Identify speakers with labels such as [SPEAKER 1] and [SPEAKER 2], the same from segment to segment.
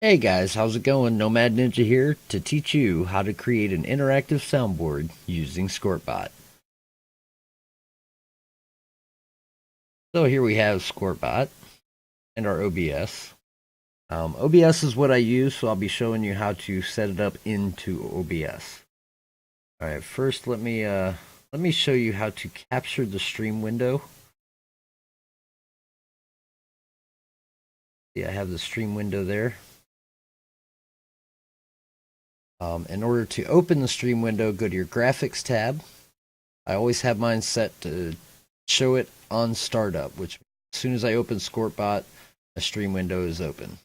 [SPEAKER 1] Hey guys, how's it going? Nomad Ninja here to teach you how to create an interactive soundboard using Scorpbot. So here we have Scorpbot and our OBS. OBS is what I use, so I'll be showing you how to set it up into OBS. Alright, first let me show you how to capture the stream window. See, I have the stream window there. In order to open the stream window, go to your graphics tab. I always have mine set to show it on startup, which as soon as I open Scorpbot, a stream window is open.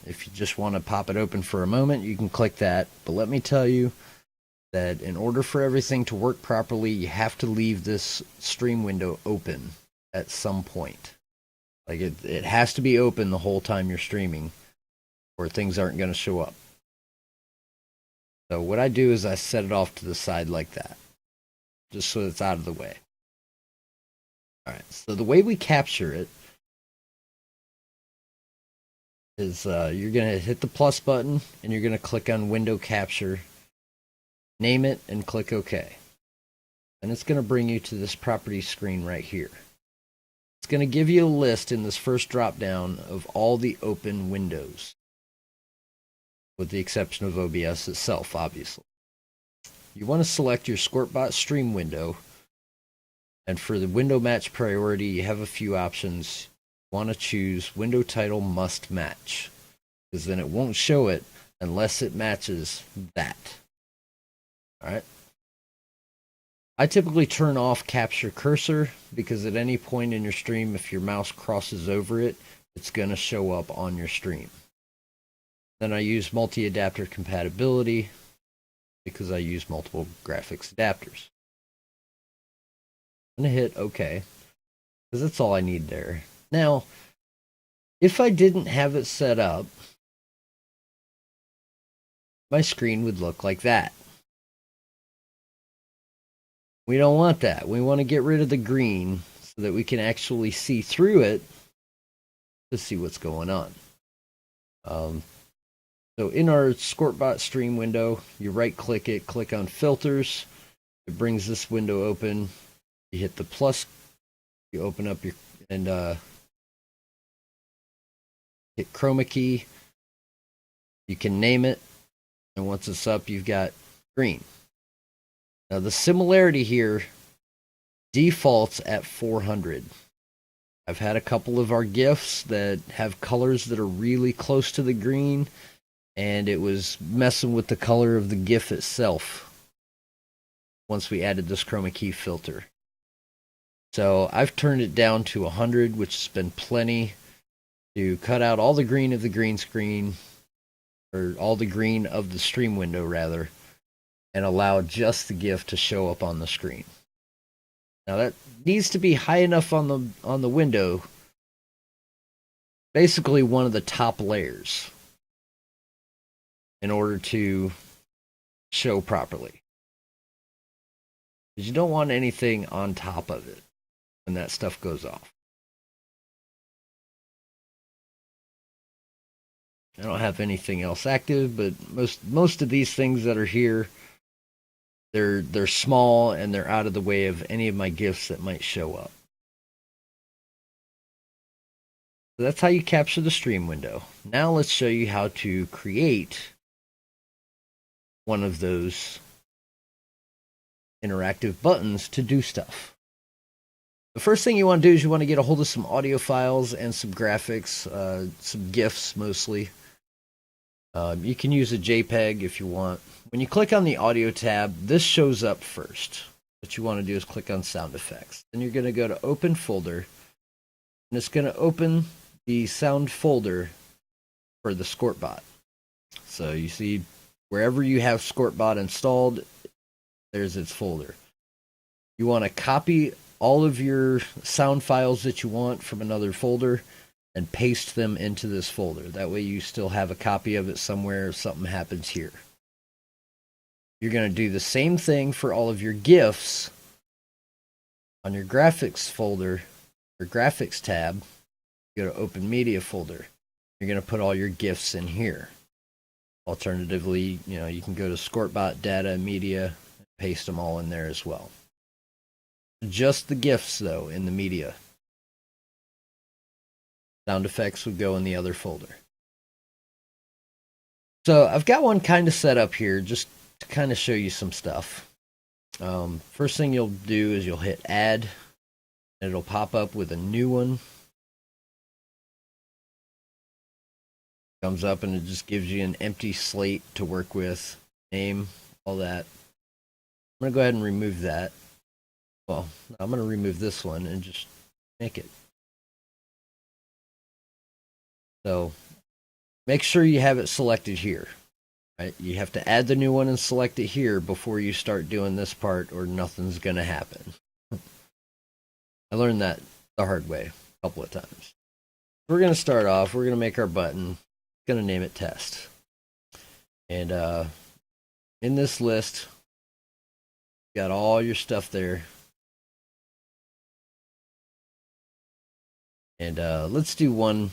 [SPEAKER 1] If you just want to pop it open for a moment, you can click that. But let me tell you that in order for everything to work properly, you have to leave this stream window open at some point. Like it has to be open the whole time you're streaming, or things aren't going to show up. So what I do is I set it off to the side like that, just so it's out of the way. Alright, so the way we capture it is you're going to hit the plus button and you're going to click on Window Capture, name it, and click OK. And it's going to bring you to this property screen right here. It's going to give you a list in this first drop down of all the open windows, with the exception of OBS itself, obviously. You want to select your Scorpbot stream window, and for the window match priority, you have a few options. You want to choose window title must match, because then it won't show it unless it matches that. Alright. I typically turn off capture cursor, because at any point in your stream, if your mouse crosses over it, it's going to show up on your stream. Then I use multi-adapter compatibility, because I use multiple graphics adapters. I'm going to hit OK, because that's all I need there. Now, if I didn't have it set up, my screen would look like that. We don't want that. We want to get rid of the green so that we can actually see through it to see what's going on. So in our Scorpbot stream window, you right click it, click on filters. It brings this window open. You hit the plus, you open up your, and hit chroma key. You can name it, and once it's up, you've got green. Now the similarity here defaults at 400. I've had a couple of our GIFs that have colors that are really close to the green, and it was messing with the color of the GIF itself once we added this chroma key filter. So I've turned it down to 100, which has been plenty to cut out all the green of the green screen, or all the green of the stream window rather, and allow just the GIF to show up on the screen. Now that needs to be high enough on the window, basically one of the top layers, in order to show properly. Because you don't want anything on top of it when that stuff goes off. I don't have anything else active, but most of these things that are here, they're small and they're out of the way of any of my GIFs that might show up. So that's how you capture the stream window. Now let's show you how to create one of those interactive buttons to do stuff. The first thing you want to do is you want to get a hold of some audio files and some graphics, some GIFs mostly. You can use a JPEG if you want. When you click on the audio tab, this shows up first. What you want to do is click on sound effects. Then you're going to go to open folder, and it's going to open the sound folder for the Scorpbot. So you see wherever you have Scorpbot installed, there's its folder. You want to copy all of your sound files that you want from another folder and paste them into this folder. That way you still have a copy of it somewhere if something happens here. You're going to do the same thing for all of your GIFs on your graphics folder, or graphics tab. You go to open media folder. You're going to put all your GIFs in here. Alternatively, you can go to Scorpbot Data Media and paste them all in there as well. Just the GIFs though in the media. Sound effects would go in the other folder. So I've got one kind of set up here just to kind of show you some stuff. First thing you'll do is you'll hit add, and it'll pop up with a new one. Comes up and it just gives you an empty slate to work with, name, all that. I'm going to go ahead and remove that. Well, I'm going to remove this one and just make it. So make sure you have it selected here. Right? You have to add the new one and select it here before you start doing this part, or nothing's going to happen. I learned that the hard way a couple of times. We're going to start off, we're going to make our button. Going to name it test. And in this list, you got all your stuff there. And let's do one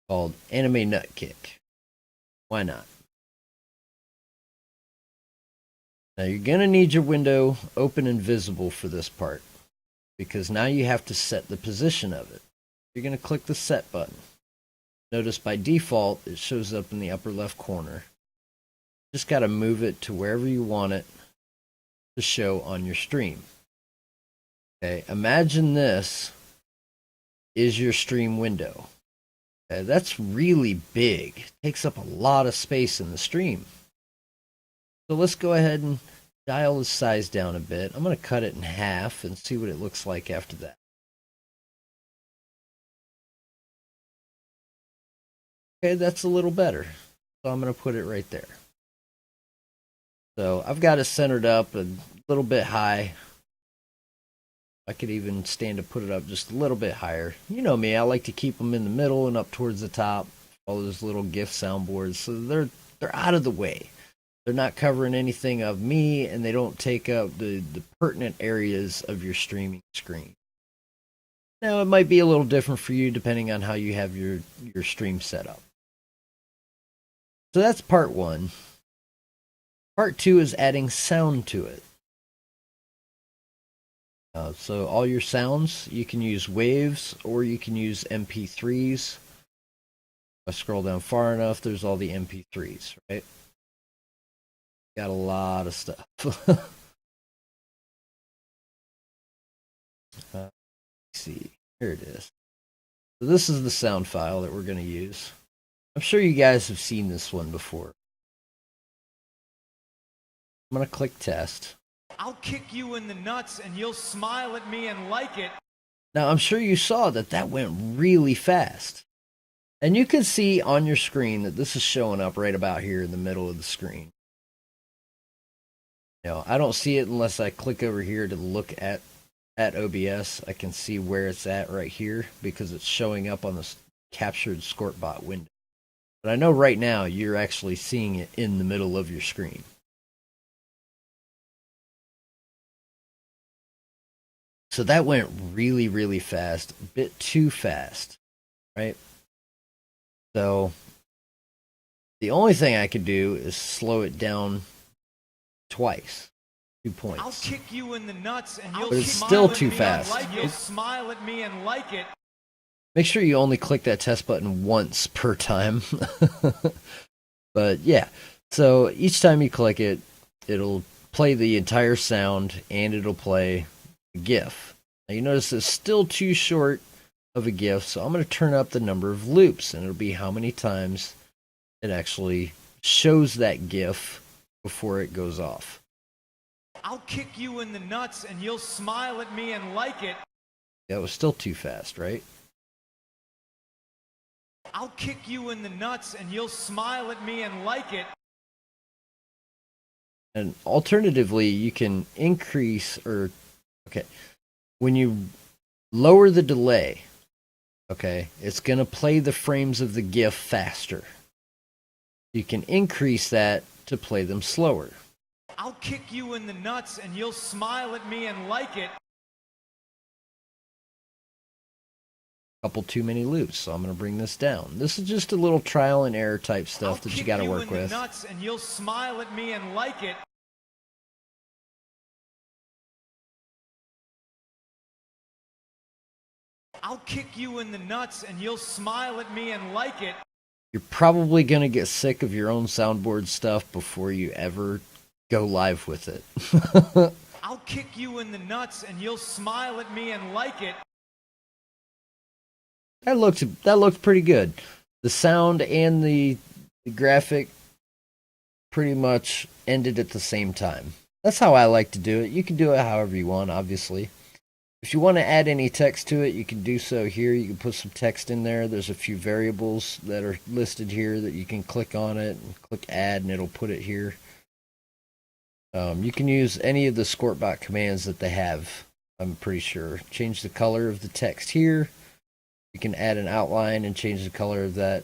[SPEAKER 1] called Anime Nut Kick. Why not? Now you're going to need your window open and visible for this part, because now you have to set the position of it. You're going to click the set button. Notice by default, it shows up in the upper left corner. Just got to move it to wherever you want it to show on your stream. Okay, imagine this is your stream window. Okay, that's really big. It takes up a lot of space in the stream. So let's go ahead and dial the size down a bit. I'm going to cut it in half and see what it looks like after that. Okay, that's a little better. So I'm going to put it right there. So I've got it centered up a little bit high. I could even stand to put it up just a little bit higher. You know me, I like to keep them in the middle and up towards the top. All those little GIF soundboards, so they're out of the way. They're not covering anything of me, and they don't take up the pertinent areas of your streaming screen. Now, it might be a little different for you depending on how you have your stream set up. So that's part one. Part two is adding sound to it. So all your sounds, you can use waves or you can use MP3s. If I scroll down far enough, there's all the MP3s, right? Got a lot of stuff. Let's see, here it is. So this is the sound file that we're going to use. I'm sure you guys have seen this one before. I'm going to click test.
[SPEAKER 2] I'll kick you in the nuts and you'll smile at me and like it.
[SPEAKER 1] Now, I'm sure you saw that went really fast. And you can see on your screen that this is showing up right about here in the middle of the screen. I don't see it unless I click over here to look at OBS. I can see where it's at right here because it's showing up on the captured Scorpbot window. But I know right now you're actually seeing it in the middle of your screen. So that went really, really fast, a bit too fast, right? So the only thing I could do is slow it down twice, 2 points.
[SPEAKER 2] I'll kick you in the nuts and you'll
[SPEAKER 1] but it's still too fast.
[SPEAKER 2] You'll smile at me and like it.
[SPEAKER 1] Make sure you only click that test button once per time. But yeah, so each time you click it, it'll play the entire sound and it'll play a GIF. Now you notice it's still too short of a GIF, so I'm going to turn up the number of loops, and it'll be how many times it actually shows that GIF before it goes off.
[SPEAKER 2] I'll kick you in the nuts and you'll smile at me and like it.
[SPEAKER 1] That was still too fast, right?
[SPEAKER 2] I'll kick you in the nuts and you'll smile at me and like it.
[SPEAKER 1] And alternatively, you can increase when you lower the delay, it's going to play the frames of the GIF faster. You can increase that to play them slower.
[SPEAKER 2] I'll kick you in the nuts and you'll smile at me and like it.
[SPEAKER 1] couple too many loops, so I'm going to bring this down. This is just a little trial and error type stuff that you got to work with.
[SPEAKER 2] Nuts and you'll smile at me and like it. I'll kick you in the nuts and you'll smile at me and like it.
[SPEAKER 1] You're probably going to get sick of your own soundboard stuff before you ever go live with it.
[SPEAKER 2] I'll kick you in the nuts and you'll smile at me and like it.
[SPEAKER 1] That looked pretty good. The sound and the graphic pretty much ended at the same time. That's how I like to do it. You can do it however you want, obviously. If you want to add any text to it, you can do so here. You can put some text in there. There's a few variables that are listed here that you can click on it and click add and it'll put it here. You can use any of the Scorpbot commands that they have, I'm pretty sure. Change the color of the text here. You can add an outline and change the color of that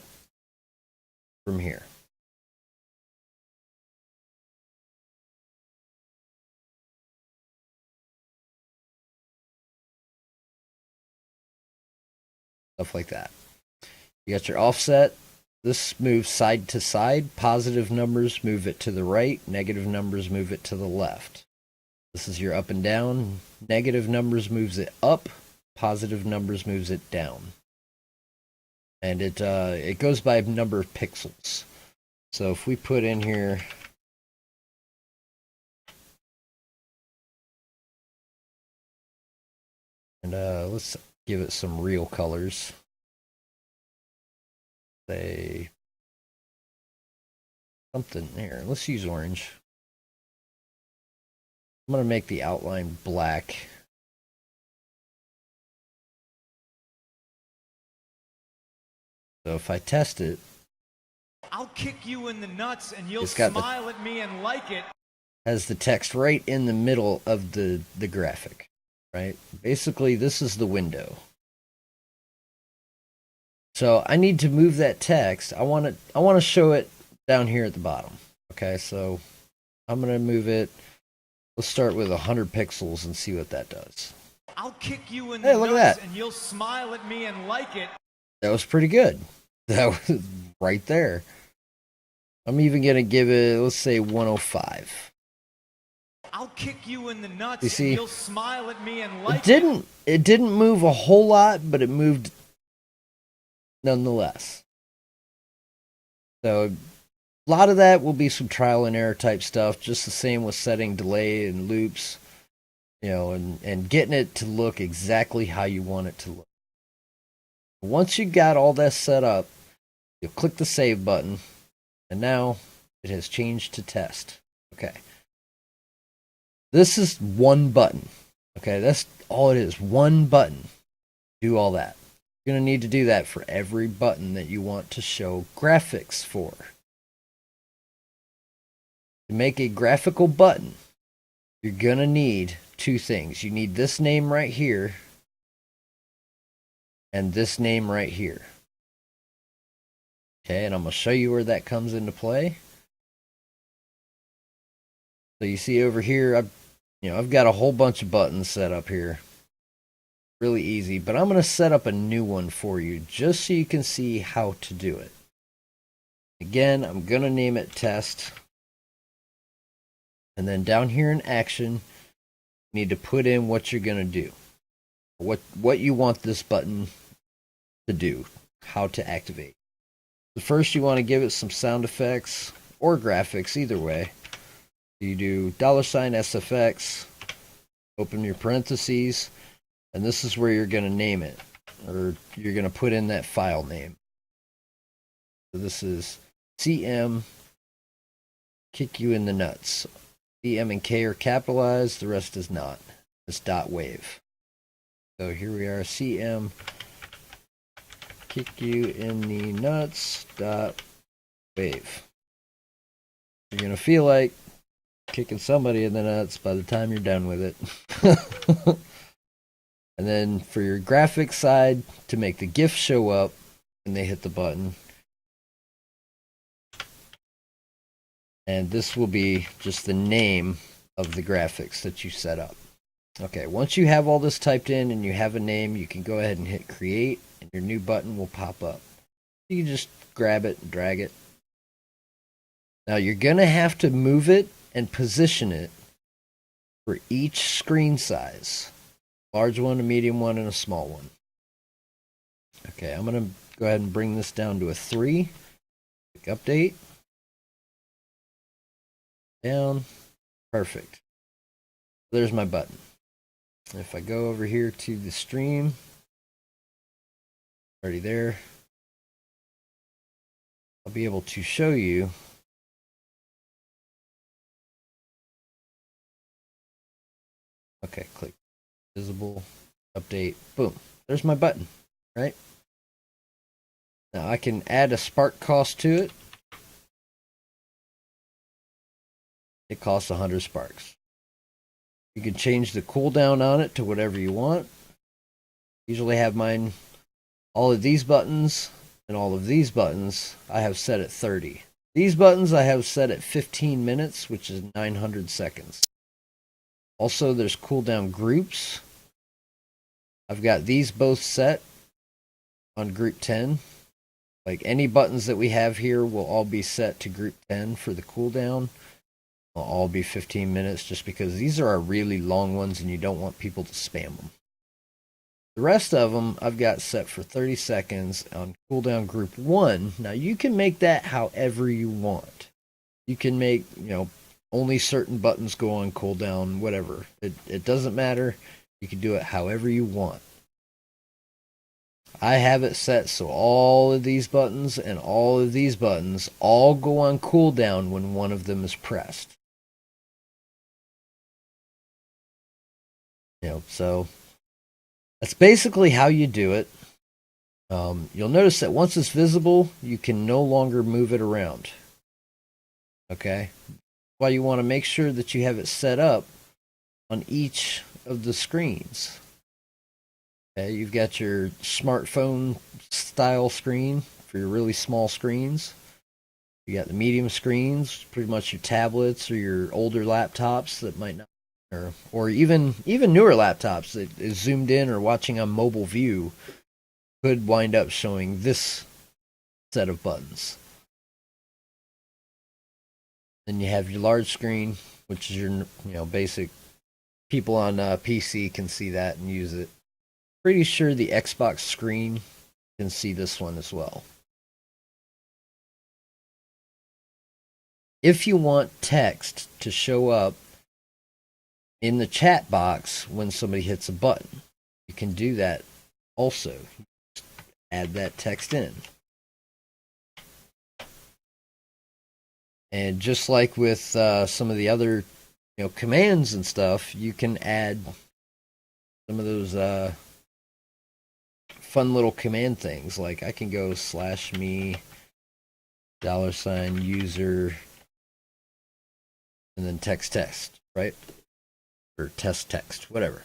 [SPEAKER 1] from here. Stuff like that. You got your offset. This moves side to side. Positive numbers move it to the right. Negative numbers move it to the left. This is your up and down. Negative numbers moves it up. Positive numbers moves it down. And it goes by number of pixels. So if we put in here and let's give it some real colors. Say something there. Let's use orange. I'm going to make the outline black. So if I test it,
[SPEAKER 2] I'll kick you in the nuts and you'll smile at me and like it.
[SPEAKER 1] Has the text right in the middle of the graphic, right? Basically, this is the window. So I need to move that text. I want to show it down here at the bottom. Okay, so I'm going to move it. Let's start with 100 pixels and see what that does.
[SPEAKER 2] I'll kick you in the nuts and you'll smile at me and like it.
[SPEAKER 1] That was pretty good. That was right there. I'm even going to give it, let's say 105.
[SPEAKER 2] I'll kick you in the nuts and you'll smile at me and like
[SPEAKER 1] it. It didn't move a whole lot, but it moved nonetheless. So a lot of that will be some trial and error type stuff, just the same with setting delay and loops, you know, and getting it to look exactly how you want it to look. Once you got all that set up, you'll click the save button, and now it has changed to test. Okay. This is one button. Okay, that's all it is. One button. Do all that. You're going to need to do that for every button that you want to show graphics for. To make a graphical button, you're going to need two things. You need this name right here and this name right here. Okay, and I'm going to show you where that comes into play. So you see over here, I've got a whole bunch of buttons set up here. Really easy, but I'm going to set up a new one for you just so you can see how to do it. Again, I'm going to name it test. And then down here in action, you need to put in what you're going to do. What you want this button to do, how to activate. So first you want to give it some sound effects or graphics, either way. You do $SFX, open your parentheses, and this is where you're going to name it, or you're going to put in that file name. So this is CM, kick you in the nuts. CM and K are capitalized, the rest is not. It's .wave. So here we are, CM, kick you in the nuts, .wave. You're going to feel like kicking somebody in the nuts by the time you're done with it. And then for your graphics side, to make the GIF show up when they hit the button. And this will be just the name of the graphics that you set up. Okay, once you have all this typed in and you have a name, you can go ahead and hit create. and your new button will pop up. You can just grab it and drag it. Now you're going to have to move it and position it for each screen size. Large one, a medium one, and a small one. Okay, I'm going to go ahead and bring this down to a 3. Click update. Down. Perfect. There's my button. If I go over here to the stream, already there, I'll be able to show you. Okay, click visible, update, boom. There's my button, right? Now I can add a spark cost to it. It costs 100 sparks. You can change the cooldown on it to whatever you want. Usually have mine, all of these buttons and all of these buttons I have set at 30. These buttons I have set at 15 minutes, which is 900 seconds. Also, there's cooldown groups. I've got these both set on group 10. Like any buttons that we have here will all be set to group 10 for the cooldown. Will all be 15 minutes just because these are our really long ones and you don't want people to spam them. The rest of them I've got set for 30 seconds on cooldown group 1. Now you can make that however you want. You can make, only certain buttons go on cooldown, whatever. It doesn't matter. You can do it however you want. I have it set so all of these buttons and all of these buttons all go on cooldown when one of them is pressed. So that's basically how you do it. You'll notice that once it's visible, you can no longer move it around. Okay? Why you want to make sure that you have it set up on each of the screens. Okay, you've got your smartphone style screen for your really small screens. You got the medium screens, pretty much your tablets or your older laptops that might not, or even newer laptops that is zoomed in or watching on mobile view could wind up showing this set of buttons. Then you have your large screen, which is your basic. People on PC can see that and use it. Pretty sure the Xbox screen can see this one as well. If you want text to show up in the chat box when somebody hits a button, you can do that also. Just add that text in. And just like with some of the other commands and stuff, you can add some of those fun little command things. Like I can go /me $user and then text, right? Or text, whatever.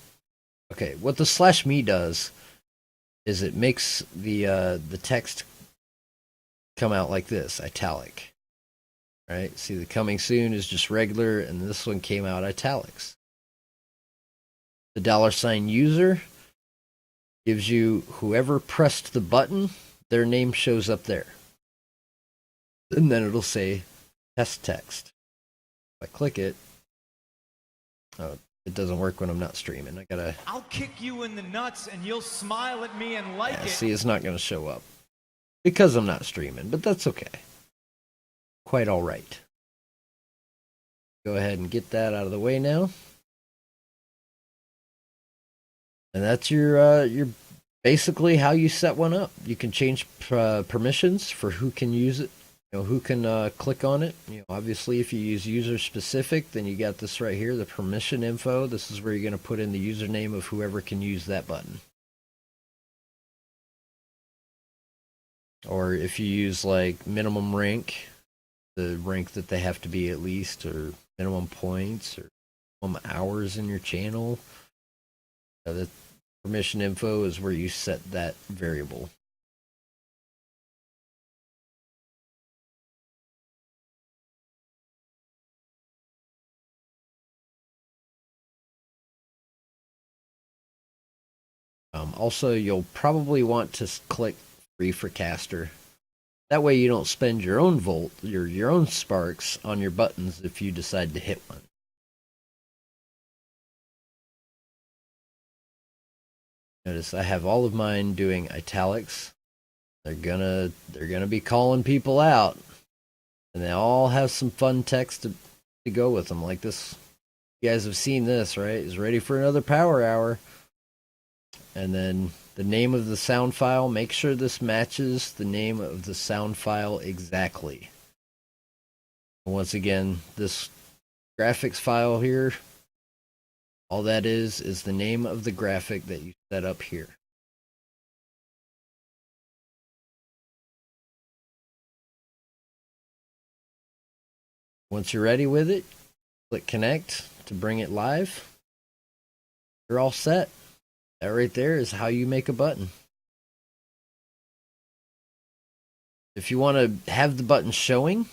[SPEAKER 1] Okay, what the /me does is it makes the text come out like this, italic. Right? See, the coming soon is just regular, and this one came out italics. The $user gives you whoever pressed the button, their name shows up there. And then it'll say test text. If I click it, it doesn't work when I'm not streaming.
[SPEAKER 2] I'll kick you in the nuts and you'll smile at me and like it.
[SPEAKER 1] See, it's not going to show up because I'm not streaming, but that's okay. Quite all right. Go ahead and get that out of the way now. And that's your basically how you set one up. You can change permissions for who can use it, who can click on it. Obviously, if you use user specific, then you got this right here, the permission info. This is where you're going to put in the username of whoever can use that button. Or if you use like minimum rank, the rank that they have to be at least, or minimum points, or minimum hours in your channel. The permission info is where you set that variable. Also, you'll probably want to click free for caster. That way you don't spend your own volt, your own sparks on your buttons if you decide to hit one. Notice I have all of mine doing italics. They're gonna be calling people out, and they all have some fun text to go with them. Like this, you guys have seen this, right? Is ready for another power hour. And then the name of the sound file. Make sure this matches the name of the sound file exactly. And once again, this graphics file here, all that is the name of the graphic that you set up here. Once you're ready with it, click connect to bring it live. You're all set. That right there is how you make a button. If you want to have the button showing,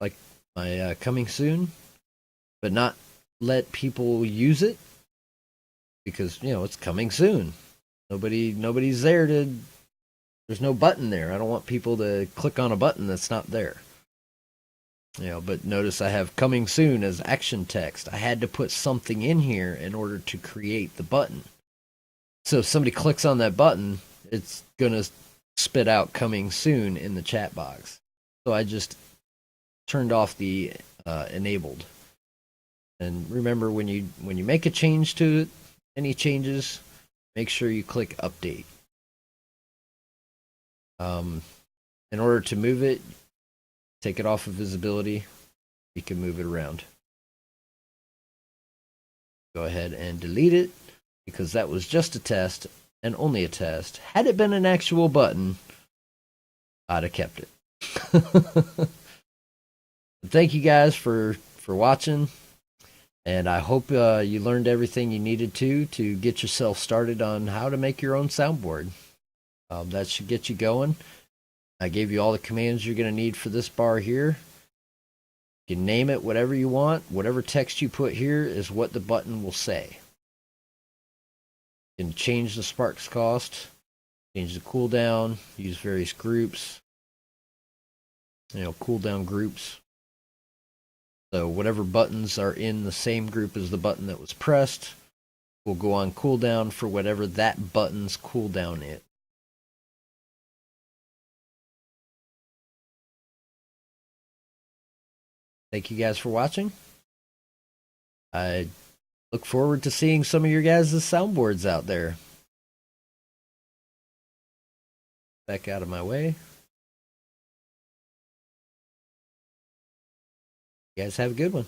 [SPEAKER 1] like my coming soon, but not let people use it, because it's coming soon. Nobody's there to. There's no button there. I don't want people to click on a button that's not there. But notice I have coming soon as action text. I had to put something in here in order to create the button. So if somebody clicks on that button, it's gonna spit out coming soon in the chat box. So I just turned off the enabled. And remember, when you make a change to it, any changes, make sure you click update. In order to move it, take it off of visibility. You can move it around. Go ahead and delete it, because that was just a test and only a test. Had it been an actual button, I'd have kept it. Thank you guys for watching, and I hope you learned everything you needed to get yourself started on how to make your own soundboard. That should get you going. I gave you all the commands you're going to need for this bar here. You can name it whatever you want. Whatever text you put here is what the button will say. You can change the sparks cost, change the cooldown, use various groups, cooldown groups. So whatever buttons are in the same group as the button that was pressed will go on cooldown for whatever that button's cooldown is. Thank you guys for watching. I look forward to seeing some of your guys' soundboards out there. Back out of my way. You guys have a good one.